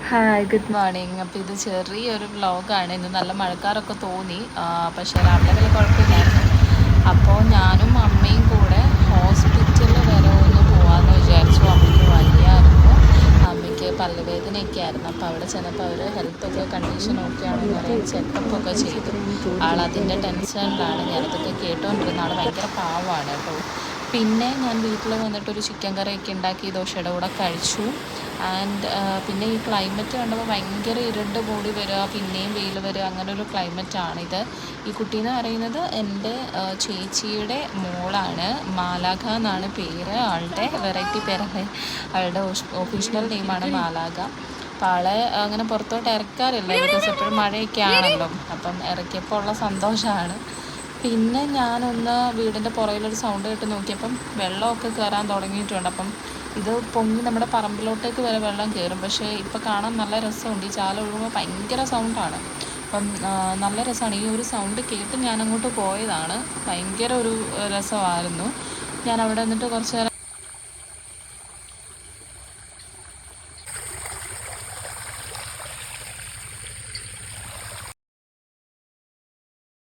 Hi good morning. അപ്പോൾ ഇത് ചെറിയൊരു വ്ളോഗാണ്. ഇന്ന് നല്ല മഴക്കാറൊക്കെ തോന്നി, പക്ഷേ രാവിലെ വലിയ കുഴപ്പമില്ലായിരുന്നു. അപ്പോൾ ഞാനും അമ്മയും കൂടെ ഹോസ്പിറ്റലിൽ വരെ ഒന്ന് പോകാമെന്ന് വിചാരിച്ചു. അമ്മയ്ക്ക് വയ്യായിരുന്നു, അമ്മയ്ക്ക് പല്ലുവേദനയൊക്കെ ആയിരുന്നു. അപ്പോൾ അവിടെ ചെന്നപ്പോൾ അവർ ഹെൽത്തൊക്കെ കണ്ടീഷൻ ഓക്കെ ആണെന്ന് പറയാൻ ചെക്കപ്പൊക്കെ ചെയ്തു. ആളതിൻ്റെ ടെൻഷനിലാണ്. ഞാനതൊക്കെ കേട്ടുകൊണ്ടിരുന്ന ആൾ ഭയങ്കര പാവമാണ് കേട്ടോ. പിന്നെ ഞാൻ വീട്ടിൽ വന്നിട്ടൊരു ചിക്കൻ കറിയൊക്കെ ഉണ്ടാക്കി ദോശയുടെ കൂടെ കഴിച്ചു. ആൻഡ് പിന്നെ ഈ ക്ലൈമറ്റ് കണ്ടപ്പോൾ ഭയങ്കര ഇരുണ്ട് മൂടി വരിക, പിന്നെയും വെയിൽ വരിക, അങ്ങനെ ഒരു ക്ലൈമറ്റാണിത്. ഈ കുട്ടീന്ന് പറയുന്നത് എൻ്റെ ചേച്ചിയുടെ മോളാണ്. മാലാഖ എന്നാണ് പേര്. ആളുടെ വെറൈറ്റി പേരാണ്. ആളുടെ ഒഫീഷ്യൽ നെയിമാണ് മാലാഖ. അപ്പോൾ ആളെ അങ്ങനെ പുറത്തോട്ട് ഇറക്കാറില്ല, ബിക്കോസ് എപ്പോഴും മഴയൊക്കെ ആണല്ലോ. അപ്പം ഇറക്കിയപ്പോൾ ഉള്ള സന്തോഷമാണ്. പിന്നെ ഞാനൊന്ന് വീടിൻ്റെ പുറകിലൊരു സൗണ്ട് കേട്ട് നോക്കിയപ്പം വെള്ളമൊക്കെ കയറാൻ തുടങ്ങിയിട്ടുണ്ട്. അപ്പം ഇത് പൊങ്ങി നമ്മുടെ പറമ്പിലോട്ടേക്ക് വരെ വെള്ളം കയറും. പക്ഷേ ഇപ്പോൾ കാണാൻ നല്ല രസമുണ്ട്. ഈ ചാല ഒഴുകുമ്പോൾ ഭയങ്കര സൗണ്ടാണ്. അപ്പം നല്ല രസമാണ്. ഈ ഒരു സൗണ്ട് കേട്ട് ഞാനങ്ങോട്ട് പോയതാണ്. ഭയങ്കര ഒരു രസമായിരുന്നു. ഞാൻ അവിടെ നിന്നിട്ട് കുറച്ച് നേരം